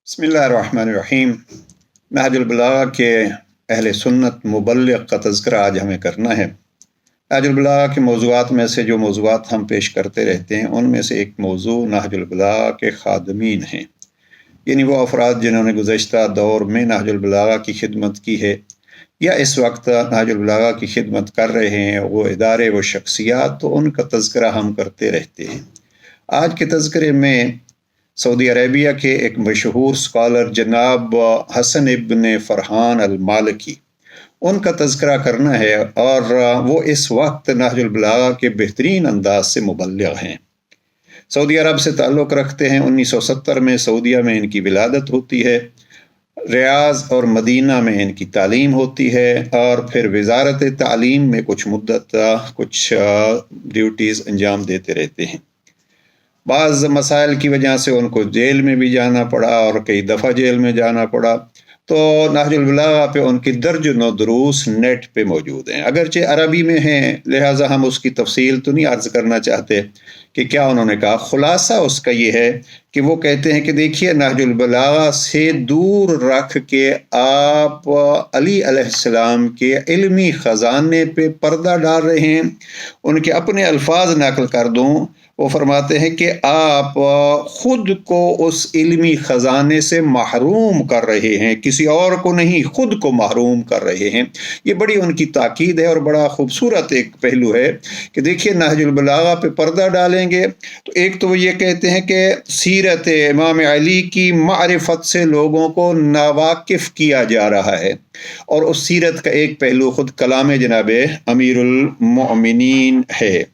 बिस्मिल्लाहिर्रहमानिर्रहीम। नहजुल बलागा के अहले सुन्नत मुबल्लिग का तज़किरा आज हमें करना है। नहजुल बलागा के मौज़ूआत में से जो मौज़ूआत हम पेश करते रहते हैं उनमें से एक मौज़ू नहजुल बलागा के खादमीन हैं, यानी वो अफराद जिन्होंने गुज़श्ता दौर में नहजुल बलागा की खिदमत की है या इस वक्त नहजुल बलागा की खिदमत कर रहे हैं, वो इदारे व शख्सियात, तो उनका तज़किरा हम करते रहते हैं। आज के तज़किरे में सऊदी अरेबिया के एक मशहूर स्कॉलर जनाब हसन इब्न फरहान अल मालिकी, उनका तज़किरा करना है, और वो इस वक्त नहजुल बलागा के बेहतरीन अंदाज से मुबल्लिग हैं। सऊदी अरब से ताल्लुक़ रखते हैं। 1970 में सऊदीया में इनकी विलादत होती है, रियाज़ और मदीना में इनकी तालीम होती है, और फिर वज़ारत तालीम में कुछ मुद्दत कुछ ड्यूटीज़ अंजाम देते रहते हैं। बाज़ मसाइल की वजह से उनको जेल में भी जाना पड़ा और कई दफ़ा जेल में जाना पड़ा। तो नहजुल बलागा पे उनकी दर्जनों दुरूस नेट पे मौजूद हैं, अगरचे अरबी में हैं, लिहाजा हम उसकी तफसील तो नहीं अर्ज़ करना चाहते कि क्या उन्होंने कहा। खुलासा उसका ये है कि वो कहते हैं कि देखिए, नहजुल बलागा से दूर रख के आप अली अलैहिस्सलाम के इल्मी ख़जाने पे पर्दा डाल रहे हैं। उनके अपने अल्फाज नकल कर दूँ, वो फरमाते हैं कि आप खुद को उस इल्मी ख़जाने से महरूम कर रहे हैं, किसी और को नहीं, खुद को महरूम कर रहे हैं। ये बड़ी उनकी ताकीद है और बड़ा खूबसूरत एक पहलू है कि देखिए, नहजुल बलागा पे पर्दा डालेंगे तो एक तो वो ये कहते हैं कि सीरत इमाम अली की मारिफत से लोगों को नावाकिफ़ किया जा रहा है, और उस सीरत का एक पहलू खुद कलाम जनाब अमीरुल मोमिनीन है।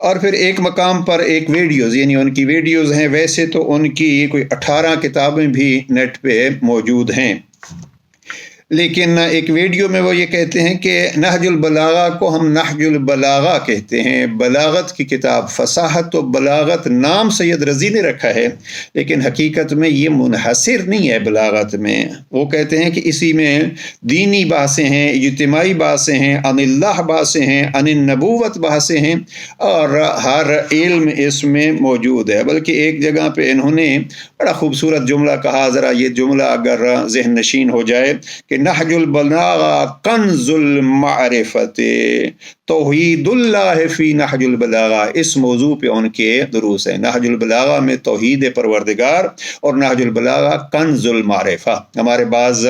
और फिर एक मकाम पर एक वीडियोज़, यानी उनकी वीडियोज़ हैं, वैसे तो उनकी कोई 18 किताबें भी नेट पे मौजूद हैं, लेकिन एक वीडियो में वो ये कहते हैं कि नहजुल बलागा को हम नहजुल बलागा कहते हैं। बलागत की किताब, फसाहत व बलागत नाम सैयद रज़ी ने रखा है, लेकिन हकीकत में ये मुनहसिर नहीं है बलागत में। वो कहते हैं कि इसी में दीनी बासें हैं, इज्तिमाई बासें हैं, अनिल्लाह बासें हैं, अनिन्नबूवत बासें हैं, और हर इल्म इसमें मौजूद है। बल्कि एक जगह पे इन्होंने बड़ा खूबसूरत जुमला कहा, ज़रा ये जुमला अगर ज़हन नशीन हो जाए कि नहजुल बलागा कंजुल मारिफत तौहीदुल्लाह फी नहजुल बलागा। इस मौजू पे उनके दुरूस है। नहजुल बलागा में तौहीद परवरदिगार और नहजुल बलागा कंजुल मारिफा। हमारे बाज़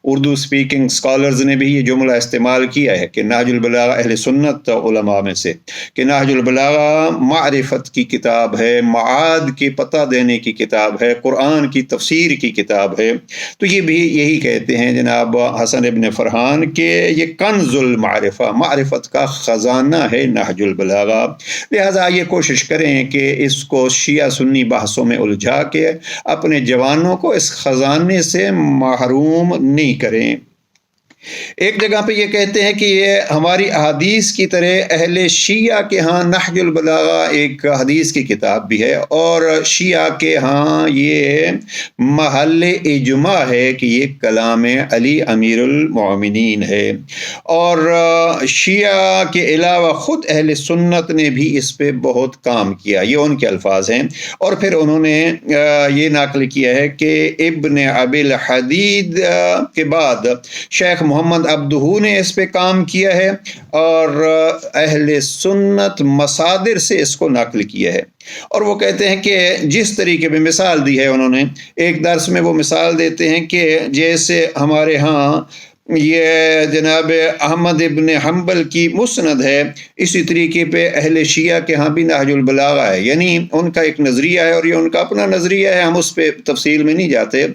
उर्दू स्पीकिंग स्कॉलर्स ने भी ये जुमला इस्तेमाल किया है कि नहजुल बलागा अहले सुन्नत उलमा में से कि नहजुल बलागा मारिफत की किताब है, माद के पता देने की किताब है, कुरान की तफसीर की किताब है। तो ये भी यही कहते हैं जनाब हसन इब्न फरहान के ये कंजुल मारिफा, मारिफत का ख़जाना है नहजुल बलागा। लिहाजा ये कोशिश करें कि इसको शिया सुन्नी बहसों में उलझा के अपने जवानों को इस ख़जाने से महरूम नहीं करें। एक जगह पे ये कहते हैं कि ये हमारी हदीस की तरह अहले शिया के यहाँ नहजुल बलागा एक हदीस की किताब भी है, और शिया के यहाँ ये महल इजमा है कि ये कलाम अली अमीरुल मोमिनीन है। और शिया के अलावा ख़ुद अहले सुन्नत ने भी इस पे बहुत काम किया, ये उनके अल्फाज हैं। और फिर उन्होंने ये नकल किया है कि इब्न अबिल हदीद के बाद शेख मोहम्मद अब्दुहू ने इस पे काम किया है, और अहले सुन्नत मसादिर से इसको नकल किया है। और वो कहते हैं कि जिस तरीके में मिसाल दी है उन्होंने, एक दर्स में वो मिसाल देते हैं कि जैसे हमारे यहाँ ये जनाब अहमद इब्न हम्बल की मुस्नद है, इसी तरीके पे अहले शिया के यहाँ भी नहजुल बलागा है। यानी उनका एक नज़रिया है और ये उनका अपना नज़रिया है, हम उस पर तफसील में नहीं जाते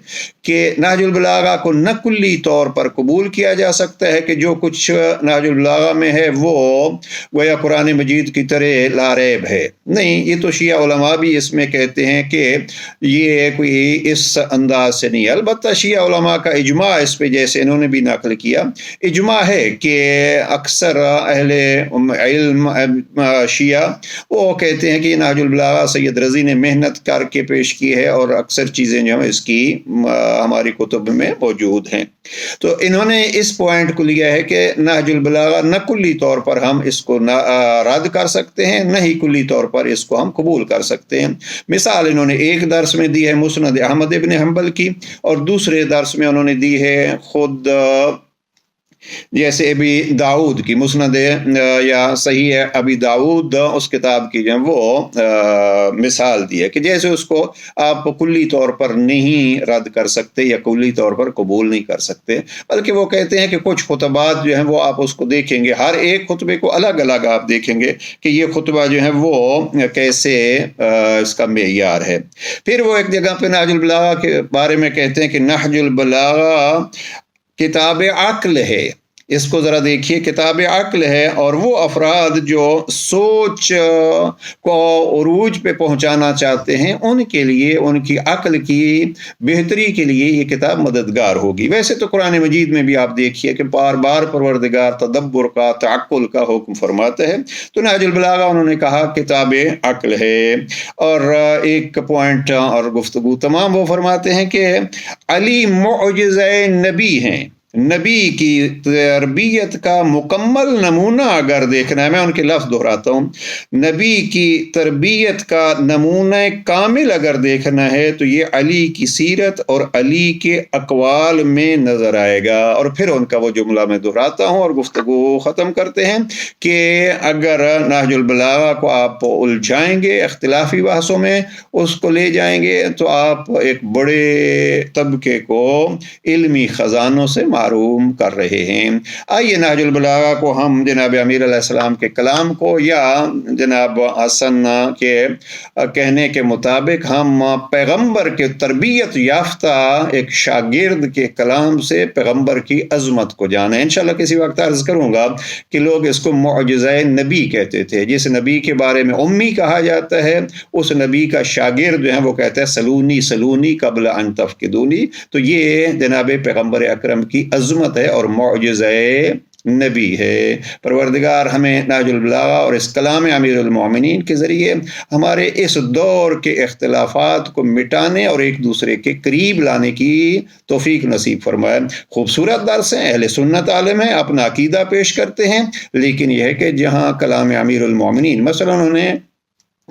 कि नहजुल बलागा को न कुल्ली तौर पर कबूल किया जा सकता है कि जो कुछ नहजुल बलागा में है वो गोया कुरान मजीद की तरह लारैब है। नहीं, ये तो शिया उलमा भी इसमें कहते हैं कि ये कोई इस अंदाज से नहीं। अलबत्ता शिया उलमा का इजमा इस पे, जैसे इन्होंने भी نقل کیا، اجماع ہے کہ اکثر اہل علم شیعہ وہ کہتے ہیں کہ نہج البلاغہ سید رضی نے محنت کر کے پیش کی ہے اور اکثر چیزیں جو ہیں اس کی ہماری کتب میں موجود ہیں۔ تو انہوں نے اس پوائنٹ کو لیا ہے کہ نہج البلاغہ نہ کلی طور پر ہم اس کو رد کر سکتے ہیں، نہ ہی کلی طور پر اس کو ہم قبول کر سکتے ہیں۔ مثال انہوں نے ایک درس میں دی ہے مسند احمد ابن حنبل کی، اور دوسرے درس میں انہوں نے دی ہے خود جیسے ابی داؤد کی مسند یا صحیح ابی داؤد اس کتاب کی جو ہے وہ مثال دی ہے کہ جیسے اس کو آپ کلی طور پر نہیں رد کر سکتے یا کلی طور پر قبول نہیں کر سکتے، بلکہ وہ کہتے ہیں کہ کچھ خطبات جو ہیں وہ آپ اس کو دیکھیں گے، ہر ایک خطبے کو الگ الگ آپ دیکھیں گے کہ یہ خطبہ جو ہے وہ کیسے اس کا معیار ہے۔ پھر وہ ایک جگہ پہ نہج البلاغہ کے بارے میں کہتے ہیں کہ نہج البلاغہ کتاب عقل ہے، اس کو ذرا دیکھیے، کتاب عقل ہے، اور وہ افراد جو سوچ کو عروج پہ پہنچانا چاہتے ہیں ان کے لیے، ان کی عقل کی بہتری کے لیے یہ کتاب مددگار ہوگی۔ ویسے تو قرآن مجید میں بھی آپ دیکھیے کہ بار بار پروردگار تدبر کا، تعقل کا حکم فرماتا ہے، تو نہج البلاغہ انہوں نے کہا کتاب عقل ہے۔ اور ایک پوائنٹ اور گفتگو تمام وہ فرماتے ہیں کہ علی معجزہ نبی ہیں، نبی کی تربیت کا مکمل نمونہ اگر دیکھنا ہے، میں ان کے لفظ دہراتا ہوں، نبی کی تربیت کا نمونہ کامل اگر دیکھنا ہے تو یہ علی کی سیرت اور علی کے اقوال میں نظر آئے گا۔ اور پھر ان کا وہ جملہ میں دہراتا ہوں اور گفتگو ختم کرتے ہیں کہ اگر نہج البلاغہ کو آپ الجھائیں گے، اختلافی بحثوں میں اس کو لے جائیں گے، تو آپ ایک بڑے طبقے کو علمی خزانوں سے محروم کر رہے ہیں۔ آئیے نہج البلاغہ کو ہم جناب امیر علیہ السلام کے کلام کو یا جناب حسن کے کہنے کے مطابق ہم پیغمبر کے تربیت یافتہ ایک شاگرد کے کلام سے پیغمبر کی عظمت کو جانیں۔ انشاءاللہ کسی وقت عرض کروں گا کہ لوگ اس کو معجزہ نبی کہتے تھے، جس نبی کے بارے میں امی کہا جاتا ہے اس نبی کا شاگرد جو ہے وہ کہتا ہے سلونی سلونی قبل ان تفقدونی، تو یہ جناب پیغمبر اکرم کی عظمت ہے اور معجزہ نبی ہے۔ پروردگار ہمیں نہج البلاغہ اور اس کلام امیر المومنین کے ذریعے ہمارے اس دور کے اختلافات کو مٹانے اور ایک دوسرے کے قریب لانے کی توفیق نصیب فرمائے۔ خوبصورت درس ہیں، اہل سنت عالم ہیں، اپنا عقیدہ پیش کرتے ہیں، لیکن یہ ہے کہ جہاں کلام امیر المومنین مثلا انہوں نے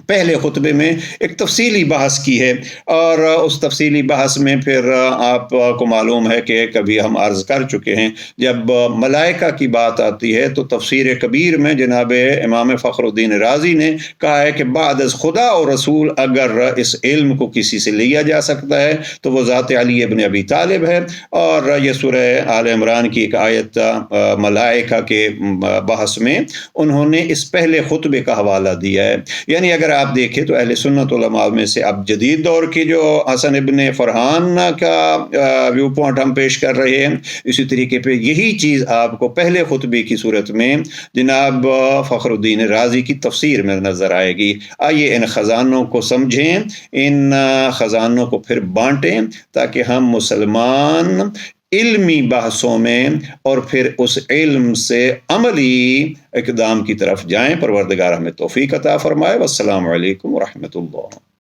پہلے خطبے میں ایک تفصیلی بحث کی ہے، اور اس تفصیلی بحث میں پھر آپ کو معلوم ہے کہ کبھی ہم عرض کر چکے ہیں، جب ملائکہ کی بات آتی ہے تو تفسیر کبیر میں جناب امام فخر الدین رازی نے کہا ہے کہ بعد از خدا اور رسول اگر اس علم کو کسی سے لیا جا سکتا ہے تو وہ ذات علی ابن ابی طالب ہے۔ اور یہ سورہ آل عمران کی ایک آیت ملائکہ کے بحث میں انہوں نے اس پہلے خطبے کا حوالہ دیا ہے۔ یعنی اگر آپ دیکھیں تو اہل سنت علماء میں سے اب جدید دور کی جو حسن ابن فرحان کا ویو پوائنٹ ہم پیش کر رہے ہیں، اسی طریقے پہ یہی چیز آپ کو پہلے خطبے کی صورت میں جناب فخر الدین رازی کی تفسیر میں نظر آئے گی۔ آئیے ان خزانوں کو سمجھیں، ان خزانوں کو پھر بانٹیں تاکہ ہم مسلمان علمی بحثوں میں اور پھر اس علم سے عملی اقدام کی طرف جائیں۔ پروردگار ہمیں توفیق عطا فرمائے۔ والسلام علیکم ورحمۃ اللہ۔